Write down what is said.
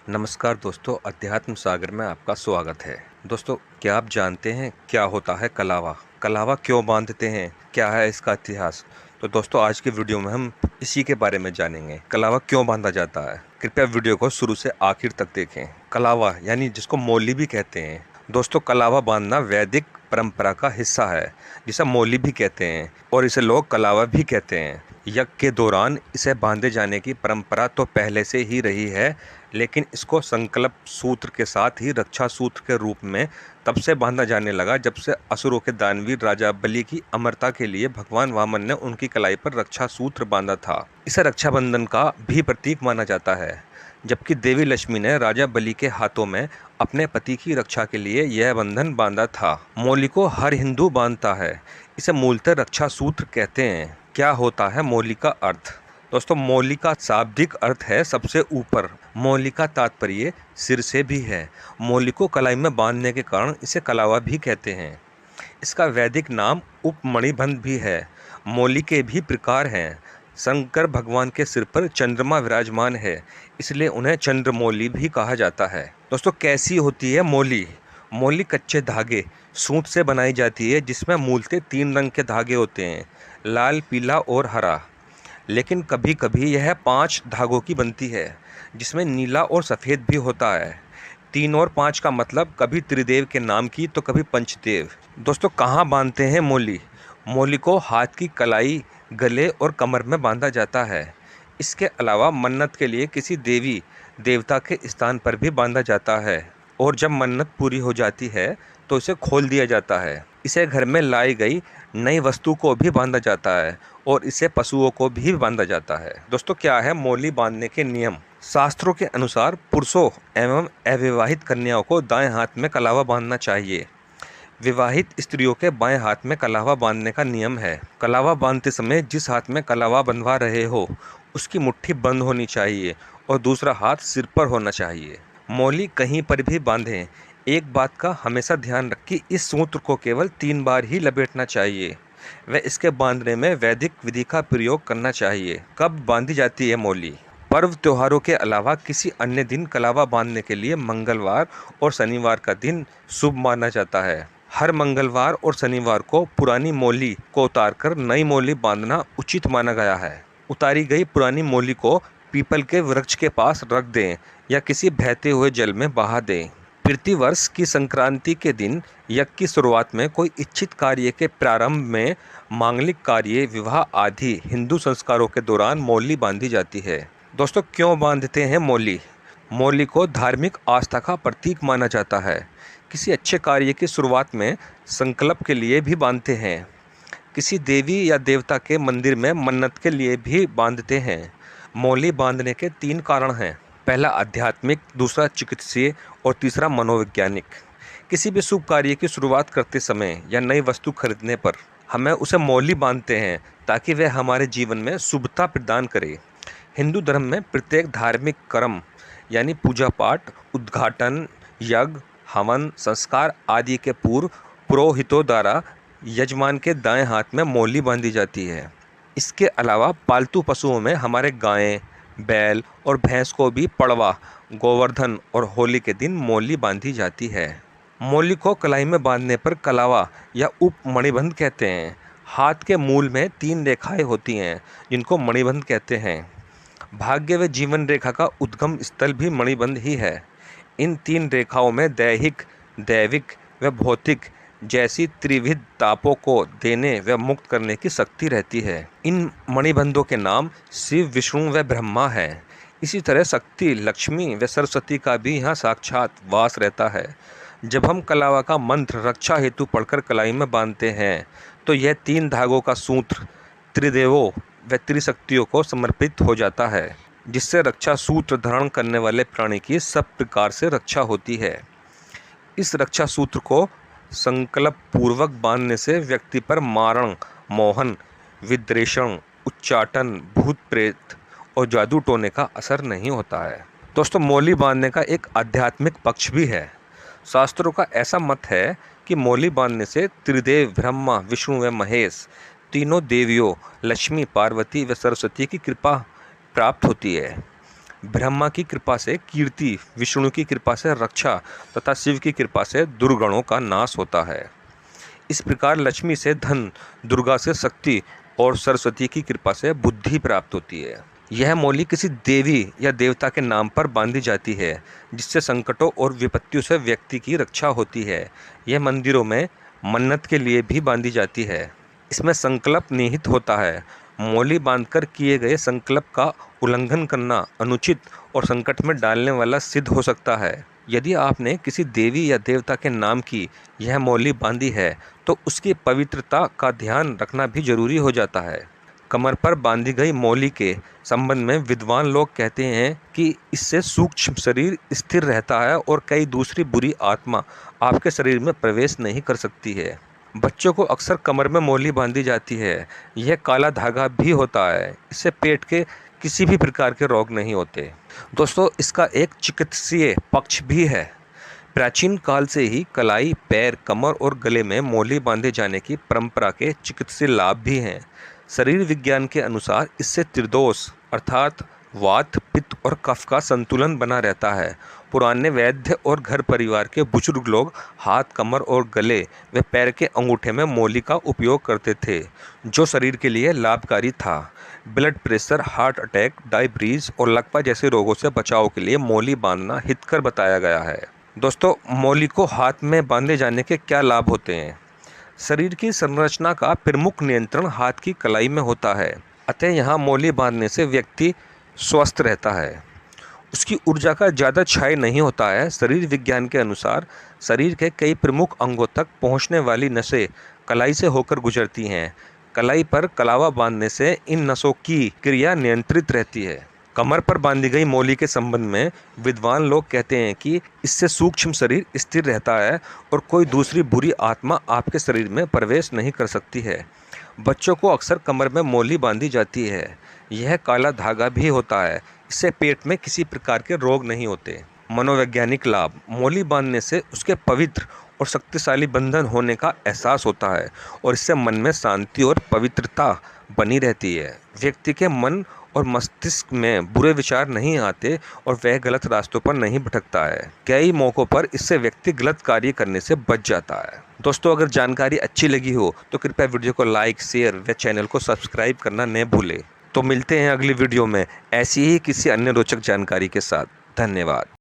नमस्कार दोस्तों, अध्यात्म सागर में आपका स्वागत है। दोस्तों, क्या आप जानते हैं क्या होता है कलावा? कलावा क्यों बांधते हैं? क्या है इसका इतिहास? तो दोस्तों, आज की वीडियो में हम इसी के बारे में जानेंगे। कलावा क्यों बांधा जाता है? कृपया वीडियो को शुरू से आखिर तक देखें। कलावा यानी जिसको मौली भी कहते हैं। दोस्तों, कलावा बांधना वैदिक परंपरा का हिस्सा है, जिसे मौली भी कहते हैं और इसे लोग कलावा भी कहते हैं। यज्ञ के दौरान इसे बांधे जाने की परंपरा तो पहले से ही रही है, लेकिन इसको संकल्प सूत्र के साथ ही रक्षा सूत्र के रूप में तब से बांधा जाने लगा जब से असुरों के दानवीर राजा बलि की अमरता के लिए भगवान वामन ने उनकी कलाई पर रक्षा सूत्र बांधा था। इसे रक्षाबंधन का भी प्रतीक माना जाता है, जबकि देवी लक्ष्मी ने राजा बलि के हाथों में अपने पति की रक्षा के लिए यह बंधन बांधा था। मौली को हर हिंदू बांधता है। इसे मूलतः रक्षा सूत्र कहते हैं। क्या होता है मौली का अर्थ? दोस्तों, मौली का शाब्दिक अर्थ है सबसे ऊपर। मौली का तात्पर्य सिर से भी है। मौली को कलाई में बांधने के कारण इसे कलावा भी कहते हैं। इसका वैदिक नाम उपमणिबंध भी है। मौली के भी प्रकार हैं। शंकर भगवान के सिर पर चंद्रमा विराजमान है, इसलिए उन्हें चंद्रमौली भी कहा जाता है। दोस्तों, कैसी होती है मौली? मौली कच्चे धागे सूत से बनाई जाती है, जिसमें मूलतः 3 रंग के धागे होते हैं, लाल, पीला और हरा। लेकिन कभी कभी यह 5 धागों की बनती है, जिसमें नीला और सफ़ेद भी होता है। 3 और 5 का मतलब कभी त्रिदेव के नाम की तो कभी पंचदेव। दोस्तों, कहाँ बांधते हैं मौली? मौली को हाथ की कलाई, गले और कमर में बांधा जाता है। इसके अलावा मन्नत के लिए किसी देवी देवता के स्थान पर भी बांधा जाता है, और जब मन्नत पूरी हो जाती है तो इसे खोल दिया जाता है। इसे घर में लाई गई नई वस्तु को भी बांधा जाता है, और इसे पशुओं को भी बांधा जाता है। दोस्तों, क्या है मौली बांधने के नियम? शास्त्रों के अनुसार पुरुषों एवं अविवाहित कन्याओं को दाएं हाथ में कलावा बांधना चाहिए। विवाहित स्त्रियों के बाएं हाथ में कलावा बांधने का नियम है। कलावा बांधते समय जिस हाथ में कलावा बंधवा रहे हो उसकी मुट्ठी बंद होनी चाहिए और दूसरा हाथ सिर पर होना चाहिए। मौली कहीं पर भी बांधें, एक बात का हमेशा ध्यान रखें कि इस सूत्र को केवल 3 बार ही लपेटना चाहिए व इसके बांधने में वैदिक विधि का प्रयोग करना चाहिए। कब बांधी जाती है मौली? पर्व त्योहारों के अलावा किसी अन्य दिन कलावा बांधने के लिए मंगलवार और शनिवार का दिन शुभ माना जाता है। हर मंगलवार और शनिवार को पुरानी मौली को उतारकर नई मौली बांधना उचित माना गया है। उतारी गई पुरानी मौली को पीपल के वृक्ष के पास रख दें या किसी बहते हुए जल में बहा दें। प्रतिवर्ष की संक्रांति के दिन यज्ञ की शुरुआत में कोई इच्छित कार्य के प्रारंभ में मांगलिक कार्य, विवाह आदि हिंदू संस्कारों के दौरान मौली बांधी जाती है। दोस्तों, क्यों बांधते हैं मौली? मौली को धार्मिक आस्था का प्रतीक माना जाता है। किसी अच्छे कार्य की शुरुआत में संकल्प के लिए भी बांधते हैं। किसी देवी या देवता के मंदिर में मन्नत के लिए भी बांधते हैं। मौली बांधने के 3 कारण हैं। पहला आध्यात्मिक, दूसरा चिकित्सीय और तीसरा मनोवैज्ञानिक। किसी भी शुभ कार्य की शुरुआत करते समय या नई वस्तु खरीदने पर हमें उसे मौली बांधते हैं, ताकि वह हमारे जीवन में शुभता प्रदान करे। हिंदू धर्म में प्रत्येक धार्मिक कर्म यानी पूजा पाठ, उद्घाटन, यज्ञ, हवन, संस्कार आदि के पूर्व पुरोहितों द्वारा यजमान के दाएं हाथ में मौली बांधी जाती है। इसके अलावा पालतू पशुओं में हमारे गायें, बैल और भैंस को भी पड़वा, गोवर्धन और होली के दिन मौली बांधी जाती है। मौली को कलाई में बांधने पर कलावा या उपमणिबंध कहते हैं। हाथ के मूल में 3 रेखाएं होती हैं, जिनको मणिबंध कहते हैं। भाग्य व जीवन रेखा का उद्गम स्थल भी मणिबंध ही है। इन 3 रेखाओं में दैहिक, दैविक व भौतिक जैसी त्रिविध तापों को देने व मुक्त करने की शक्ति रहती है। इन मणिबंधों के नाम शिव, विष्णु व ब्रह्मा हैं। इसी तरह शक्ति, लक्ष्मी व सरस्वती का भी यहाँ साक्षात वास रहता है। जब हम कलावा का मंत्र रक्षा हेतु पढ़कर कलाई में बांधते हैं तो यह 3 धागों का सूत्र त्रिदेवों व त्रिशक्तियों को समर्पित हो जाता है, जिससे रक्षा सूत्र धारण करने वाले प्राणी की सब प्रकार से रक्षा होती है। इस रक्षा सूत्र को संकल्प पूर्वक बांधने से व्यक्ति पर मारण, मोहन, विद्वेषण, उच्चाटन, भूत प्रेत और जादू टोने का असर नहीं होता है। दोस्तों, मौली बांधने का एक आध्यात्मिक पक्ष भी है। शास्त्रों का ऐसा मत है कि मौली बांधने से त्रिदेव ब्रह्मा, विष्णु व महेश तीनों देवियों लक्ष्मी, पार्वती व सरस्वती की कृपा प्राप्त होती है। ब्रह्मा की कृपा से कीर्ति, विष्णु की कृपा से रक्षा तथा शिव की कृपा से दुर्गुणों का नाश होता है। इस प्रकार लक्ष्मी से धन, दुर्गा से शक्ति और सरस्वती की कृपा से बुद्धि प्राप्त होती है। यह मौली किसी देवी या देवता के नाम पर बांधी जाती है, जिससे संकटों और विपत्तियों से व्यक्ति की रक्षा होती है। यह मंदिरों में मन्नत के लिए भी बांधी जाती है। इसमें संकल्प निहित होता है। मौली बांधकर किए गए संकल्प का उल्लंघन करना अनुचित और संकट में डालने वाला सिद्ध हो सकता है। यदि आपने किसी देवी या देवता के नाम की यह मौली बांधी है तो उसकी पवित्रता का ध्यान रखना भी जरूरी हो जाता है। कमर पर बांधी गई मौली के संबंध में विद्वान लोग कहते हैं कि इससे सूक्ष्म शरीर स्थिर रहता है और कई दूसरी बुरी आत्मा आपके शरीर में प्रवेश नहीं कर सकती है। बच्चों को अक्सर कमर में मौली बांधी जाती है। यह काला धागा भी होता है। इससे पेट के किसी भी प्रकार के रोग नहीं होते। दोस्तों, इसका एक चिकित्सीय पक्ष भी है। प्राचीन काल से ही कलाई, पैर, कमर और गले में मौली बांधे जाने की परंपरा के चिकित्सीय लाभ भी हैं। शरीर विज्ञान के अनुसार इससे त्रिदोष अर्थात वात, पित्त और कफ का संतुलन बना रहता है। पुराने वैद्य और घर परिवार के बुजुर्ग लोग हाथ, कमर और गले व पैर के अंगूठे में मौली का उपयोग करते थे, जो शरीर के लिए लाभकारी था। Blood pressure, heart attack, diabetes और लकवा जैसे रोगों से बचाव के लिए मौली बांधना हितकर बताया गया है। दोस्तों, मौली को हाथ में बांधे जाने के क्या लाभ होते हैं? शरीर की संरचना का प्रमुख नियंत्रण हाथ की कलाई में होता है, अतः यहाँ मौली बांधने से व्यक्ति स्वस्थ रहता है। उसकी ऊर्जा का ज़्यादा क्षय नहीं होता है। शरीर विज्ञान के अनुसार शरीर के कई प्रमुख अंगों तक पहुँचने वाली नसें कलाई से होकर गुजरती हैं। कलाई पर कलावा बांधने से इन नसों की क्रिया नियंत्रित रहती है। कमर पर बांधी गई मौली के संबंध में विद्वान लोग कहते हैं कि इससे सूक्ष्म शरीर स्थिर रहता है और कोई दूसरी बुरी आत्मा आपके शरीर में प्रवेश नहीं कर सकती है। बच्चों को अक्सर कमर में मौली बांधी जाती है। यह काला धागा भी होता है। इससे पेट में किसी प्रकार के रोग नहीं होते। मनोवैज्ञानिक लाभ: मौली बांधने से उसके पवित्र और शक्तिशाली बंधन होने का एहसास होता है और इससे मन में शांति और पवित्रता बनी रहती है। व्यक्ति के मन और मस्तिष्क में बुरे विचार नहीं आते और वह गलत रास्तों पर नहीं भटकता है। कई मौक़ों पर इससे व्यक्ति गलत कार्य करने से बच जाता है। दोस्तों, अगर जानकारी अच्छी लगी हो तो कृपया वीडियो को लाइक, शेयर व चैनल को सब्सक्राइब करना न भूलें। तो मिलते हैं अगली वीडियो में ऐसी ही किसी अन्य रोचक जानकारी के साथ। धन्यवाद।